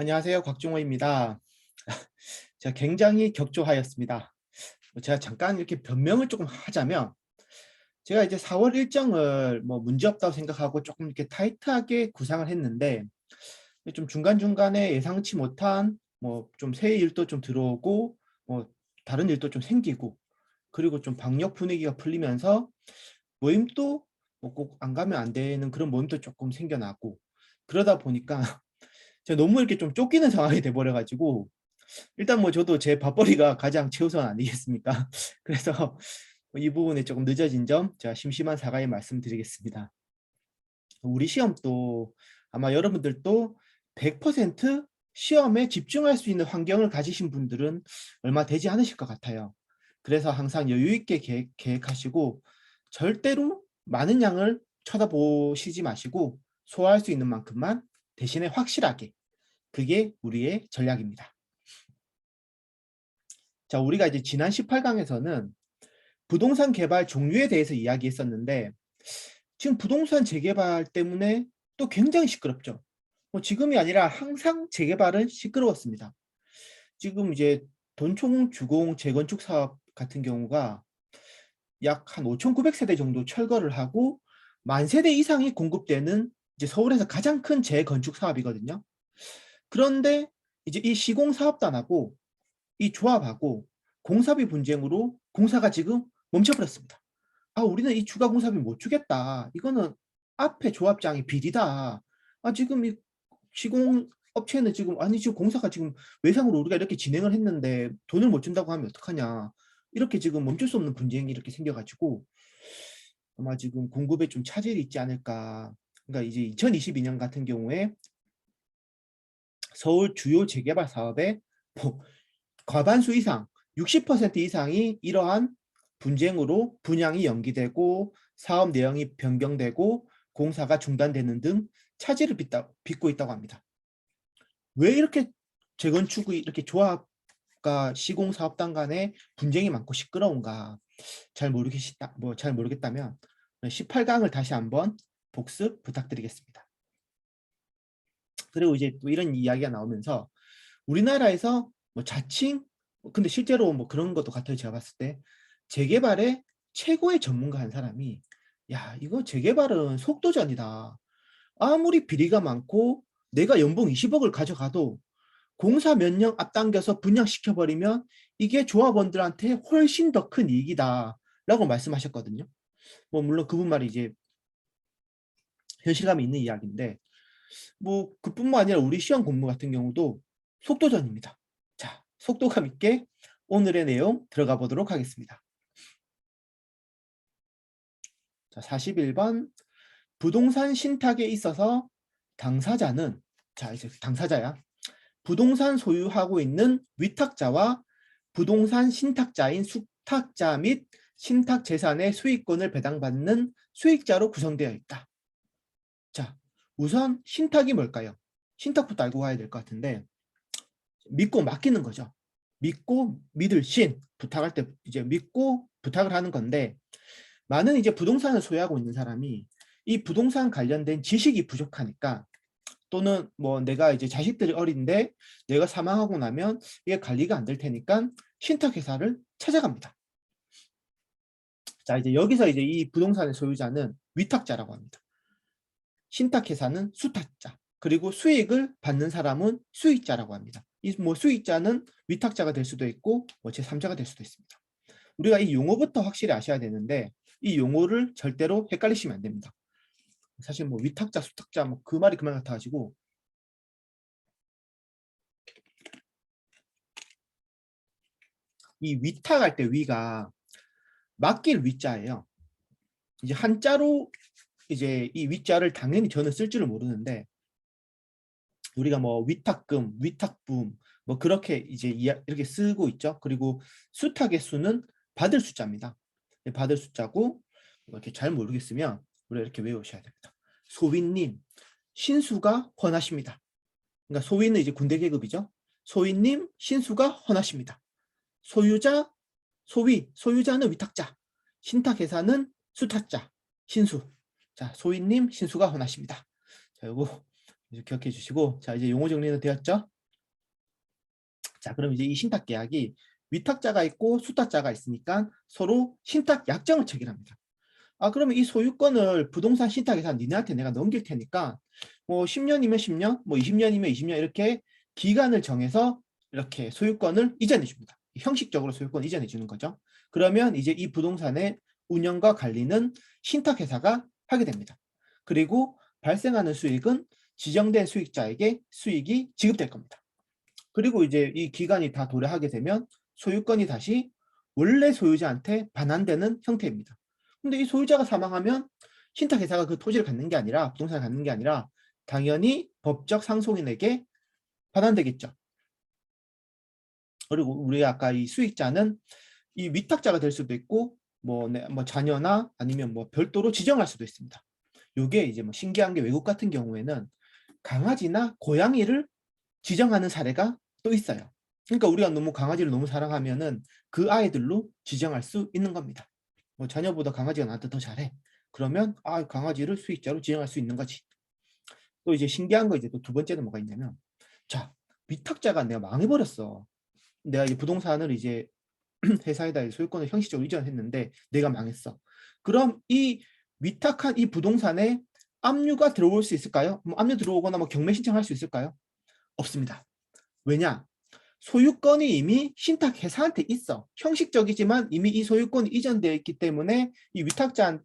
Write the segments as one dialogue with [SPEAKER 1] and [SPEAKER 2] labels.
[SPEAKER 1] 안녕하세요. 곽종호입니다. 제가 굉장히 격조하였습니다. 제가 잠깐 이렇게 변명을 조금 하자면 제가 이제 4월 일정을 뭐 문제없다고 생각하고 조금 이렇게 타이트하게 구상을 했는데 좀 중간중간에 예상치 못한 뭐 좀 새 일도 좀 들어오고 뭐 다른 일도 좀 생기고 그리고 좀 방역 분위기가 풀리면서 모임도 뭐 꼭 안 가면 안 되는 그런 모임도 조금 생겨나고 그러다 보니까 제가 너무 이렇게 좀 쫓기는 상황이 돼 버려 가지고 일단 뭐 저도 제 밥벌이가 가장 최우선 아니겠습니까? 그래서 이 부분에 조금 늦어진 점 제가 심심한 사과의 말씀드리겠습니다. 우리 시험도 아마 여러분들도 100% 시험에 집중할 수 있는 환경을 가지신 분들은 얼마 되지 않으실 것 같아요. 그래서 항상 여유 있게 계획하시고 절대로 많은 양을 쳐다보시지 마시고 소화할 수 있는 만큼만 대신에 확실하게 그게 우리의 전략입니다. 자, 우리가 이제 지난 18강에서는 부동산 개발 종류에 대해서 이야기했었는데 지금 부동산 재개발 때문에 또 굉장히 시끄럽죠. 뭐 지금이 아니라 항상 재개발은 시끄러웠습니다. 지금 이제 돈총 주공 재건축 사업 같은 경우가 약 한 5,900세대 정도 철거를 하고 10,000세대 이상이 공급되는 이제 서울에서 가장 큰 재건축 사업이거든요. 그런데 이제 이 시공사업단하고 이 조합하고 공사비 분쟁으로 공사가 지금 멈춰버렸습니다. 아, 우리는 이 추가 공사비 못 주겠다. 이거는 앞에 조합장이 비리다. 아, 지금 이 시공업체는 지금 아니 지금 공사가 지금 외상으로 우리가 이렇게 진행을 했는데 돈을 못 준다고 하면 어떡하냐. 이렇게 지금 멈출 수 없는 분쟁이 이렇게 생겨가지고 아마 지금 공급에 좀 차질이 있지 않을까. 그러니까 이제 2022년 같은 경우에 서울 주요 재개발 사업의 뭐 과반수 이상 60% 이상이 이러한 분쟁으로 분양이 연기되고 사업 내용이 변경되고 공사가 중단되는 등 차질을 빚고 있다고 합니다. 왜 이렇게 재건축이 이렇게 조합과 시공사업단 간에 분쟁이 많고 시끄러운가 잘 모르겠다면 18강을 다시 한번 복습 부탁드리겠습니다. 그리고 이제 또 이런 이야기가 나오면서 우리나라에서 뭐 자칭 근데 실제로 뭐 그런 것도 같아요. 제가 봤을 때 재개발의 최고의 전문가 한 사람이 야, 이거 재개발은 속도전이다. 아무리 비리가 많고 내가 연봉 20억을 가져가도 공사 몇 년 앞당겨서 분양시켜 버리면 이게 조합원들한테 훨씬 더 큰 이익이다라고 말씀하셨거든요. 뭐 물론 그분 말이 이제 현실감이 있는 이야기인데 뭐 그뿐만 아니라 우리 시험 공부 같은 경우도 속도전입니다. 자, 속도감 있게 오늘의 내용 들어가 보도록 하겠습니다. 자, 41번 부동산 신탁에 있어서 당사자는 자, 이제 당사자야. 부동산 소유하고 있는 위탁자와 부동산 신탁자인 수탁자 및 신탁 재산의 수익권을 배당받는 수익자로 구성되어 있다. 자, 우선 신탁이 뭘까요? 신탁부터 알고 가야 될 것 같은데 믿고 맡기는 거죠. 믿고 믿을 신 부탁할 때 이제 믿고 부탁을 하는 건데 많은 이제 부동산을 소유하고 있는 사람이 이 부동산 관련된 지식이 부족하니까 또는 뭐 내가 이제 자식들이 어린데 내가 사망하고 나면 이게 관리가 안 될 테니까 신탁회사를 찾아갑니다. 자, 이제 여기서 이제 이 부동산의 소유자는 위탁자라고 합니다. 신탁회사는 수탁자, 그리고 수익을 받는 사람은 수익자라고 합니다. 이 뭐 수익자는 위탁자가 될 수도 있고 뭐 제3자가 될 수도 있습니다. 우리가 이 용어부터 확실히 아셔야 되는데 이 용어를 절대로 헷갈리시면 안 됩니다. 사실 뭐 위탁자, 수탁자 뭐 그 말이 그만 같아가지고 이 위탁할 때 위가 맡길 위자예요. 이제 한자로 이제 이 위자를 당연히 저는 쓸 줄을 모르는데 우리가 뭐 위탁금, 위탁분 뭐 그렇게 이제 이렇게 쓰고 있죠. 그리고 수탁의 수는 받을 숫자입니다. 받을 숫자고 이렇게 잘 모르겠으면 우리가 이렇게 외우셔야 됩니다. 소위님, 신수가 헌하십니다. 그러니까 소위는 이제 군대 계급이죠. 소위님, 신수가 헌하십니다. 소유자, 소유자는 위탁자, 신탁회사는 수탁자, 신수. 자, 소위님, 신수가 헌하십니다. 자, 요거 이제 기억해 주시고, 자, 이제 용어 정리는 되었죠? 자, 그럼 이제 이 신탁 계약이 위탁자가 있고 수탁자가 있으니까 서로 신탁 약정을 체결합니다. 아, 그러면 이 소유권을 부동산 신탁에서 니네한테 내가 넘길 테니까 뭐 10년이면 10년, 뭐 20년이면 20년 이렇게 기간을 정해서 이렇게 소유권을 이전해 줍니다. 형식적으로 소유권 이전해 주는 거죠. 그러면 이제 이 부동산의 운영과 관리는 신탁회사가 하게 됩니다. 그리고 발생하는 수익은 지정된 수익자에게 수익이 지급될 겁니다. 그리고 이제 이 기간이 다 도래하게 되면 소유권이 다시 원래 소유자한테 반환되는 형태입니다. 근데 이 소유자가 사망하면 신탁회사가 그 토지를 갖는 게 아니라 부동산을 갖는 게 아니라 당연히 법적 상속인에게 반환되겠죠. 그리고 우리 아까 이 수익자는 이 위탁자가 될 수도 있고 뭐 자녀나 아니면 뭐 별도로 지정할 수도 있습니다. 이게 이제 뭐 신기한 게 외국 같은 경우에는 강아지나 고양이를 지정하는 사례가 또 있어요. 그러니까 우리가 너무 강아지를 너무 사랑하면은 그 아이들로 지정할 수 있는 겁니다. 뭐 자녀보다 강아지가 나한테 더 잘해. 그러면 아, 강아지를 수익자로 지정할 수 있는 거지. 또 이제 신기한 거 이제 또 두 번째는 뭐가 있냐면, 자, 위탁자가 내가 망해버렸어. 내가 이 부동산을 이제 회사에다 소유권을 형식적으로 이전했는데 내가 망했어. 그럼 이 위탁한 이 부동산에 압류가 들어올 수 있을까요? 뭐 압류 들어오거나 뭐 경매 신청할 수 있을까요? 없습니다. 왜냐? 소유권이 이미 신탁회사한테 있어. 형식적이지만 이미 이 소유권이 이전되어 있기 때문에 이 위탁자한테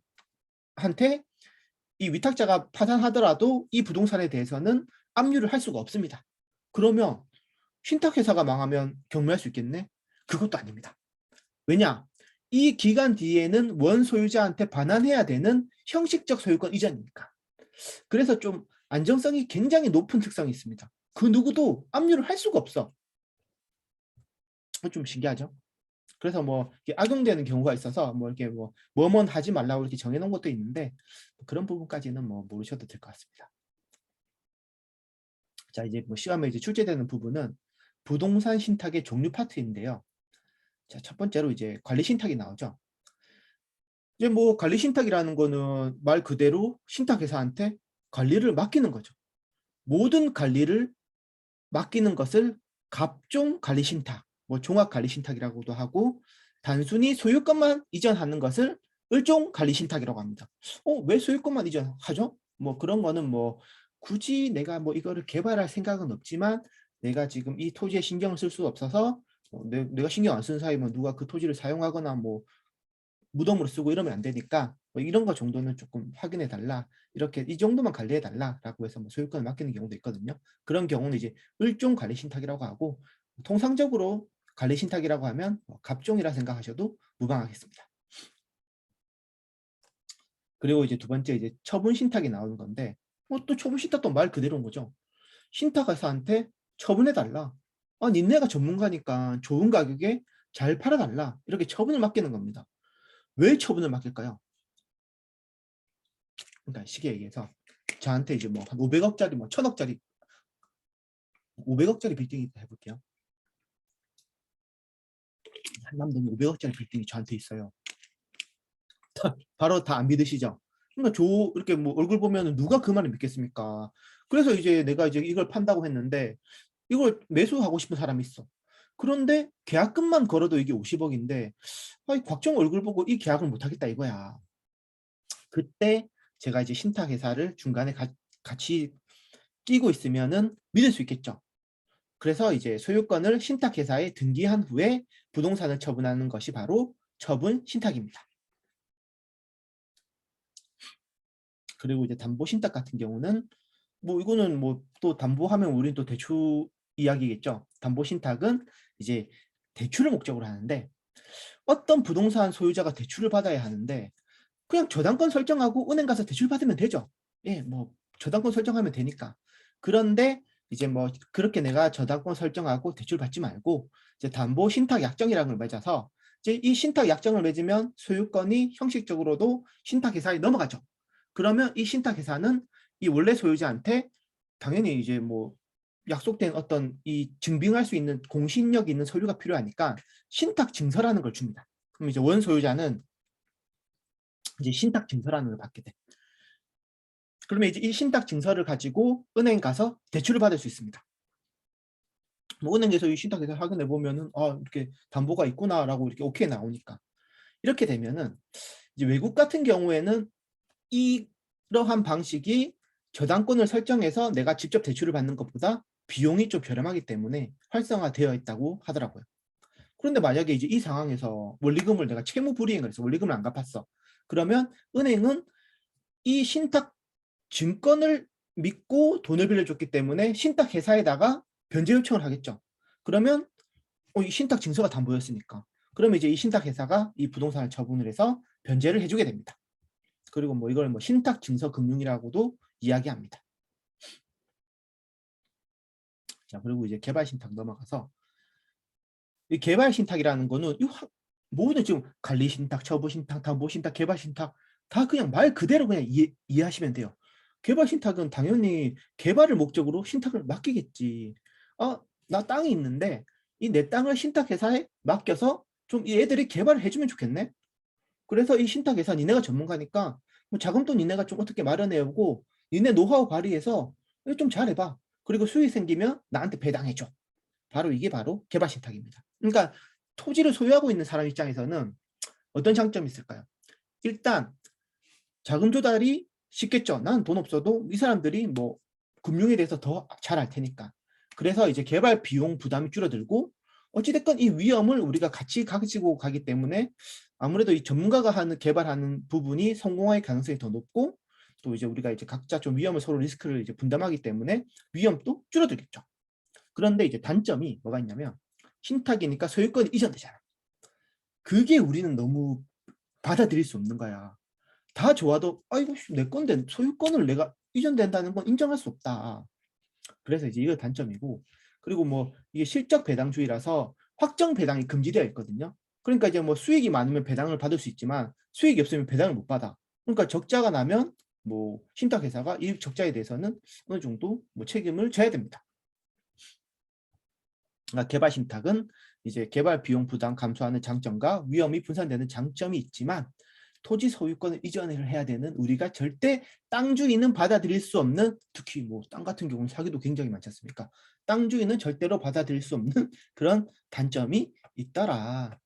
[SPEAKER 1] 이 위탁자가 파산하더라도 이 부동산에 대해서는 압류를 할 수가 없습니다. 그러면 신탁회사가 망하면 경매할 수 있겠네? 그것도 아닙니다. 왜냐? 이 기간 뒤에는 원 소유자한테 반환해야 되는 형식적 소유권 이전이니까. 그래서 좀 안정성이 굉장히 높은 특성이 있습니다. 그 누구도 압류를 할 수가 없어. 좀 신기하죠? 그래서 뭐 악용되는 경우가 있어서 뭐 이렇게 뭐먼 하지 말라고 이렇게 정해놓은 것도 있는데 그런 부분까지는 뭐 모르셔도 될 것 같습니다. 자, 이제 뭐 시험에 이제 출제되는 부분은 부동산 신탁의 종류 파트인데요. 자, 첫 번째로 이제 관리 신탁이 나오죠. 이제 뭐 관리 신탁이라는 거는 말 그대로 신탁회사한테 관리를 맡기는 거죠. 모든 관리를 맡기는 것을 갑종 관리 신탁, 뭐 종합 관리 신탁이라고도 하고 단순히 소유권만 이전하는 것을 을종 관리 신탁이라고 합니다. 왜 소유권만 이전하죠? 뭐 그런 거는 뭐 굳이 내가 뭐 이거를 개발할 생각은 없지만 내가 지금 이 토지에 신경을 쓸 수 없어서 내가 신경 안 쓰는 사이면 누가 그 토지를 사용하거나 뭐 무덤으로 쓰고 이러면 안 되니까 뭐 이런 거 정도는 조금 확인해 달라. 이렇게 이 정도만 관리해 달라라고 해서 뭐 소유권을 맡기는 경우도 있거든요. 그런 경우는 이제 을종 관리 신탁이라고 하고 통상적으로 관리 신탁이라고 하면 갑종이라 생각하셔도 무방하겠습니다. 그리고 이제 두 번째 이제 처분 신탁이 나오는 건데 또 처분 신탁도 말 그대로인 거죠. 신탁회사한테 처분해 달라. 니네가 전문가니까 좋은 가격에 잘 팔아달라. 이렇게 처분을 맡기는 겁니다. 왜 처분을 맡길까요? 그러니까 쉽게 얘기해서 저한테 이제 뭐 한 500억짜리 뭐 1000억짜리 500억짜리 빌딩이 해볼게요. 한남동에 500억짜리 빌딩이 저한테 있어요. 바로 다 안 믿으시죠? 그러니까 이렇게 뭐 얼굴 보면 누가 그 말을 믿겠습니까? 그래서 이제 내가 이제 이걸 판다고 했는데 이걸 매수하고 싶은 사람이 있어. 그런데 계약금만 걸어도 이게 50억인데 곽정 얼굴 보고 이 계약을 못 하겠다 이거야. 그때 제가 이제 신탁회사를 중간에 같이 끼고 있으면은 믿을 수 있겠죠. 그래서 이제 소유권을 신탁회사에 등기한 후에 부동산을 처분하는 것이 바로 처분 신탁입니다. 그리고 이제 담보 신탁 같은 경우는 뭐 이거는 뭐 또 담보하면 우리는 또 대출 이야기겠죠. 담보 신탁은 이제 대출을 목적으로 하는데 어떤 부동산 소유자가 대출을 받아야 하는데 그냥 저당권 설정하고 은행 가서 대출 받으면 되죠. 예, 뭐 저당권 설정하면 되니까. 그런데 이제 뭐 그렇게 내가 저당권 설정하고 대출 받지 말고 이제 담보 신탁 약정이라는 걸 맺어서 이제 이 신탁 약정을 맺으면 소유권이 형식적으로도 신탁회사에 넘어가죠. 그러면 이 신탁회사는 이 원래 소유자한테 당연히 이제 뭐 약속된 어떤 이 증빙할 수 있는 공신력 있는 서류가 필요하니까 신탁 증서라는 걸 줍니다. 그럼 이제 원 소유자는 이제 신탁 증서라는 걸 받게 돼. 그러면 이제 이 신탁 증서를 가지고 은행 가서 대출을 받을 수 있습니다. 뭐 은행에서 이 신탁 계산 확인해 보면은 이렇게 담보가 있구나라고 이렇게 오케이 나오니까. 이렇게 되면은 이제 외국 같은 경우에는 이러한 방식이 저당권을 설정해서 내가 직접 대출을 받는 것보다 비용이 좀 저렴하기 때문에 활성화되어 있다고 하더라고요. 그런데 만약에 이제 이 상황에서 원리금을 내가 채무 불이행을 해서 원리금을 안 갚았어. 그러면 은행은 이 신탁 증권을 믿고 돈을 빌려줬기 때문에 신탁 회사에다가 변제 요청을 하겠죠. 그러면 이 신탁 증서가 담보였으니까. 그러면 이제 이 신탁 회사가 이 부동산을 처분을 해서 변제를 해주게 됩니다. 그리고 뭐 이걸 뭐 신탁 증서 금융이라고도 이야기합니다. 자, 그리고 이제 개발 신탁 넘어가서 이 개발 신탁이라는 거는 모든 지금 관리 신탁, 처분 신탁, 담보 신탁, 개발 신탁 다 그냥 말 그대로 그냥 이해하시면 돼요. 개발 신탁은 당연히 개발을 목적으로 신탁을 맡기겠지. 나 땅이 있는데 이 내 땅을 신탁회사에 맡겨서 좀 얘들이 개발을 해주면 좋겠네. 그래서 이 신탁회사 니네가 전문가니까 뭐 자금도 니네가 좀 어떻게 마련해오고 니네 노하우 발휘해서 좀 잘해봐. 그리고 수익 생기면 나한테 배당해줘. 이게 바로 개발 신탁입니다. 그러니까 토지를 소유하고 있는 사람 입장에서는 어떤 장점이 있을까요? 일단 자금 조달이 쉽겠죠. 난 돈 없어도 이 사람들이 뭐 금융에 대해서 더 잘 알 테니까. 그래서 이제 개발 비용 부담이 줄어들고 어찌됐건 이 위험을 우리가 같이 가지고 가기 때문에 아무래도 이 전문가가 개발하는 부분이 성공할 가능성이 더 높고 또 이제 우리가 이제 각자 좀 위험을 서로 리스크를 이제 분담하기 때문에 위험도 줄어들겠죠. 그런데 이제 단점이 뭐가 있냐면 신탁이니까 소유권이 이전되잖아. 그게 우리는 너무 받아들일 수 없는 거야. 다 좋아도 이거 내 건데 소유권을 내가 이전된다는 건 인정할 수 없다. 그래서 이제 이거 단점이고 그리고 뭐 이게 실적 배당주의라서 확정 배당이 금지되어 있거든요. 그러니까 이제 뭐 수익이 많으면 배당을 받을 수 있지만 수익이 없으면 배당을 못 받아. 그러니까 적자가 나면 뭐 신탁회사가 이 적자에 대해서는 어느 정도 뭐 책임을 져야 됩니다. 그러니까 개발 신탁은 이제 개발 비용 부담 감소하는 장점과 위험이 분산되는 장점이 있지만 토지 소유권을 이전을 해야 되는 우리가 절대 땅 주인은 받아들일 수 없는 특히 뭐 땅 같은 경우는 사기도 굉장히 많지 않습니까? 땅 주인은 절대로 받아들일 수 없는 그런 단점이 있더라.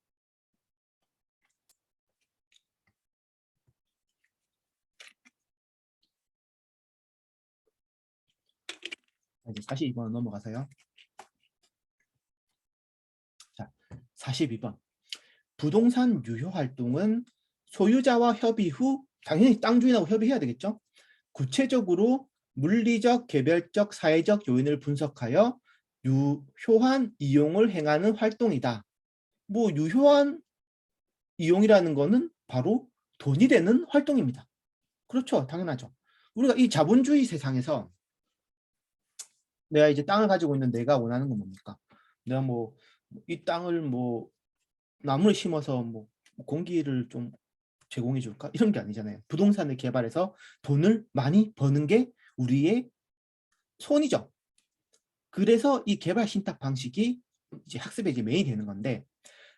[SPEAKER 1] 이제 42번 넘어가서요. 자, 42번. 부동산 유효 활동은 소유자와 협의 후 당연히 땅 주인하고 협의해야 되겠죠? 구체적으로 물리적, 개별적, 사회적 요인을 분석하여 유효한 이용을 행하는 활동이다. 뭐 유효한 이용이라는 거는 바로 돈이 되는 활동입니다. 그렇죠. 당연하죠. 우리가 이 자본주의 세상에서 내가 이제 땅을 가지고 있는 내가 원하는 건 뭡니까? 내가 뭐 이 땅을 뭐 나무를 심어서 뭐 공기를 좀 제공해 줄까? 이런 게 아니잖아요. 부동산을 개발해서 돈을 많이 버는 게 우리의 손이죠. 그래서 이 개발 신탁 방식이 이제 학습의 이제 메인이 되는 건데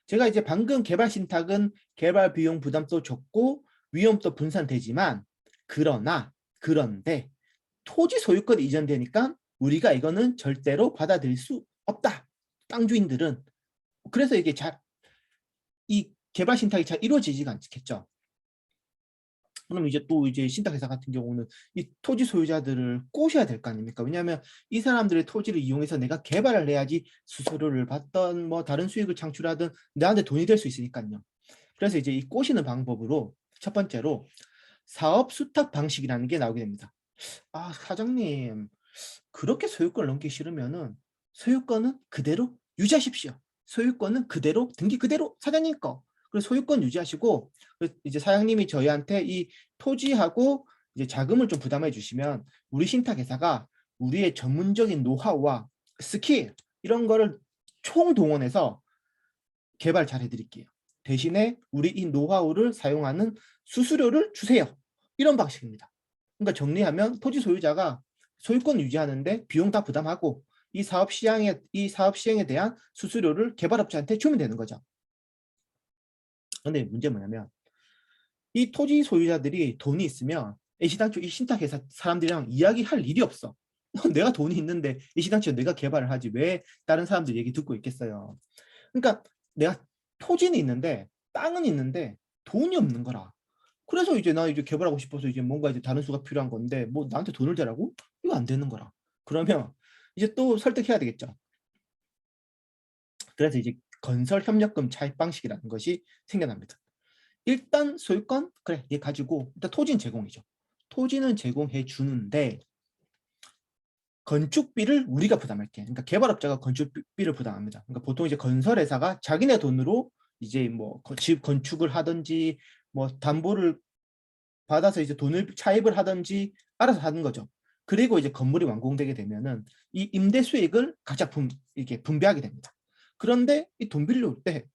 [SPEAKER 1] 제가 이제 방금 개발 신탁은 개발 비용 부담도 적고 위험도 분산되지만 그런데 토지 소유권이 이전되니까 우리가 이거는 절대로 받아들일 수 없다. 땅 주인들은. 그래서 이게 이 개발 신탁이 잘 이루어지지가 않겠죠. 그럼 이제 또 이제 신탁회사 같은 경우는 이 토지 소유자들을 꼬셔야 될 거 아닙니까? 왜냐하면 이 사람들의 토지를 이용해서 내가 개발을 해야지 수수료를 받던 뭐 다른 수익을 창출하든 나한테 돈이 될 수 있으니까요. 그래서 이제 이 꼬시는 방법으로 첫 번째로 사업 수탁 방식이라는 게 나오게 됩니다. 사장님 그렇게 소유권을 넘기 싫으면은 소유권은 그대로 유지하십시오. 소유권은 그대로 등기 그대로 사장님 거. 그리고 소유권 유지하시고 이제 사장님이 저희한테 이 토지하고 이제 자금을 좀 부담해 주시면 우리 신탁회사가 우리의 전문적인 노하우와 스킬 이런 거를 총동원해서 개발 잘 해드릴게요. 대신에 우리 이 노하우를 사용하는 수수료를 주세요. 이런 방식입니다. 그러니까 정리하면 토지 소유자가 소유권 유지하는데 비용 다 부담하고 이 사업 시행에 대한 수수료를 개발업체한테 주면 되는 거죠. 근데 문제 뭐냐면 이 토지 소유자들이 돈이 있으면 애시당초 이 신탁회사 사람들이랑 이야기할 일이 없어. 내가 돈이 있는데 애시당초 내가 개발을 하지 왜 다른 사람들 얘기 듣고 있겠어요. 그러니까 내가 토지는 있는데 땅은 있는데 돈이 없는 거라. 그래서 이제 나 이제 개발하고 싶어서 이제 뭔가 이제 다른 수가 필요한 건데 뭐 나한테 돈을 대라고? 이거 안 되는 거라. 그러면 이제 또 설득해야 되겠죠. 그래서 이제 건설 협력금 차입 방식이라는 것이 생겨납니다. 일단 소유권 그래 얘 가지고 일단 토지는 제공이죠. 토지는 제공해 주는데 건축비를 우리가 부담할게. 그러니까 개발업자가 건축비를 부담합니다. 그러니까 보통 이제 건설회사가 자기네 돈으로 이제 뭐 집 건축을 하든지 뭐 담보를 받아서 이제 돈을 차입을 하든지 알아서 하는 거죠. 그리고 이제 건물이 완공되게 되면은 이 임대 수익을 각자 이렇게 분배하게 됩니다. 그런데 이 돈 빌려올 때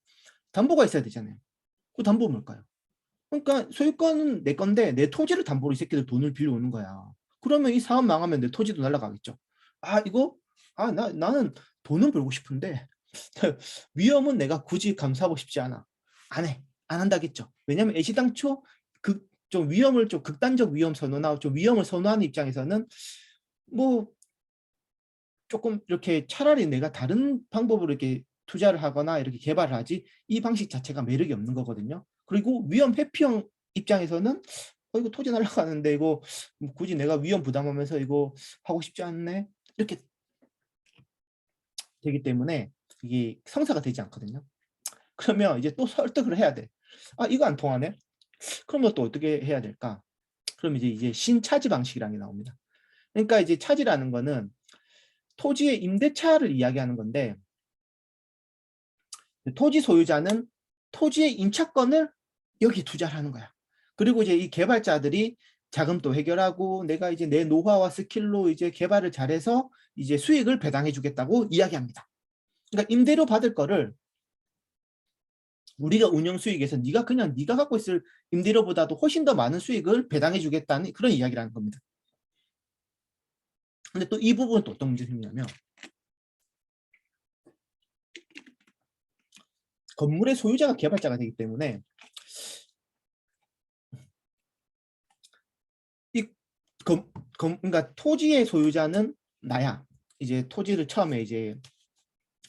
[SPEAKER 1] 담보가 있어야 되잖아요. 그 담보 뭘까요? 그러니까 소유권은 내 건데 내 토지를 담보로 이 새끼들 돈을 빌려오는 거야. 그러면 이 사업 망하면 내 토지도 날아가겠죠. 아 이거 나는 돈은 벌고 싶은데 위험은 내가 굳이 감수하고 싶지 않아. 안 해. 안 한다겠죠. 왜냐면 애시당초 좀 위험을 좀 극단적 위험 선호나 좀 위험을 선호하는 입장에서는 뭐 조금 이렇게 차라리 내가 다른 방법으로 이렇게 투자를 하거나 이렇게 개발을 하지 이 방식 자체가 매력이 없는 거거든요. 그리고 위험 회피형 입장에서는 이거 토지 날라가는데 이거 굳이 내가 위험 부담하면서 이거 하고 싶지 않네 이렇게 되기 때문에 이게 성사가 되지 않거든요. 그러면 이제 또 설득을 해야 돼. 아 이거 안 통하네. 그럼 또 어떻게 해야 될까? 그럼 이제 신차지 방식이라는 게 나옵니다. 그러니까 이제 차지라는 거는 토지의 임대차를 이야기하는 건데 토지 소유자는 토지의 임차권을 여기 투자를 하는 거야. 그리고 이제 이 개발자들이 자금도 해결하고 내가 이제 내 노하우와 스킬로 이제 개발을 잘해서 이제 수익을 배당해 주겠다고 이야기합니다. 그러니까 임대료 받을 거를 우리가 운영 수익에서 네가 갖고 있을 임대료보다도 훨씬 더 많은 수익을 배당해 주겠다는 그런 이야기라는 겁니다. 근데 또 이 부분은 또 어떤 문제가 생기냐면 건물의 소유자가 개발자가 되기 때문에 이 그러니까 토지의 소유자는 나야. 이제 토지를 처음에 이제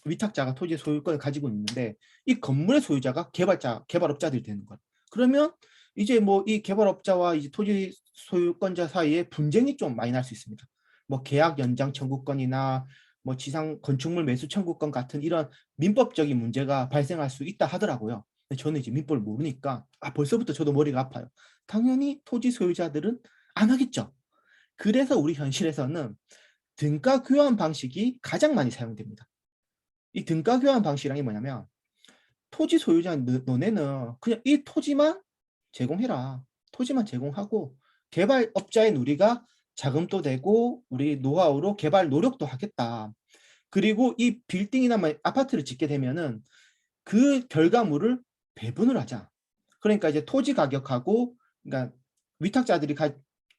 [SPEAKER 1] 위탁자가 토지의 소유권을 가지고 있는데 이 건물의 소유자가 개발업자들이 되는 거야. 그러면 이제 뭐 이 개발업자와 이제 토지 소유권자 사이에 분쟁이 좀 많이 날 수 있습니다. 뭐 계약 연장 청구권이나 뭐 지상 건축물 매수 청구권 같은 이런 민법적인 문제가 발생할 수 있다 하더라고요. 근데 저는 이제 민법을 모르니까 벌써부터 저도 머리가 아파요. 당연히 토지 소유자들은 안 하겠죠. 그래서 우리 현실에서는 등가 교환 방식이 가장 많이 사용됩니다. 이 등가 교환 방식이란 게 뭐냐면 토지 소유자 너네는 그냥 이 토지만 제공해라. 토지만 제공하고 개발업자인 우리가 자금도 되고 우리 노하우로 개발 노력도 하겠다. 그리고 이 빌딩이나 아파트를 짓게 되면은 그 결과물을 배분을 하자. 그러니까 이제 토지 가격하고 그러니까 위탁자들이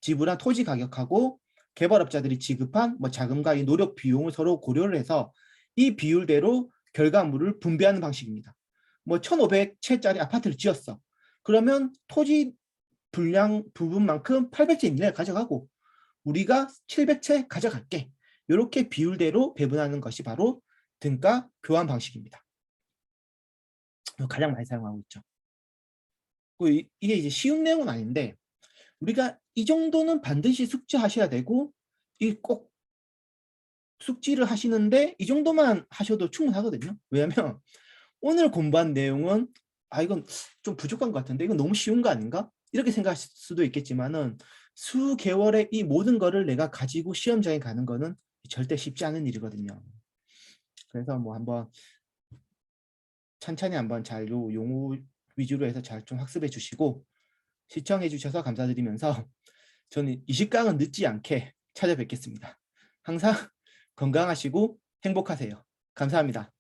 [SPEAKER 1] 지불한 토지 가격하고 개발업자들이 지급한 뭐 자금과 이 노력 비용을 서로 고려를 해서 이 비율대로 결과물을 분배하는 방식입니다. 뭐 1,500채짜리 아파트를 지었어. 그러면 토지 분량 부분만큼 800채 이내를 가져가고 우리가 700채 가져갈게. 이렇게 비율대로 배분하는 것이 바로 등가 교환 방식입니다. 가장 많이 사용하고 있죠. 이게 이제 쉬운 내용은 아닌데 우리가 이 정도는 반드시 숙지하셔야 되고 이 꼭 숙지를 하시는데 이 정도만 하셔도 충분하거든요. 왜냐하면 오늘 공부한 내용은 이건 좀 부족한 것 같은데 이건 너무 쉬운 거 아닌가? 이렇게 생각할 수도 있겠지만은 수개월의 이 모든 거를 내가 가지고 시험장에 가는 거는 절대 쉽지 않은 일이거든요. 그래서 뭐 한번 천천히 한번 잘 용어 위주로 해서 잘 좀 학습해 주시고 시청해 주셔서 감사드리면서 저는 이 시간은 늦지 않게 찾아뵙겠습니다. 항상 건강하시고 행복하세요. 감사합니다.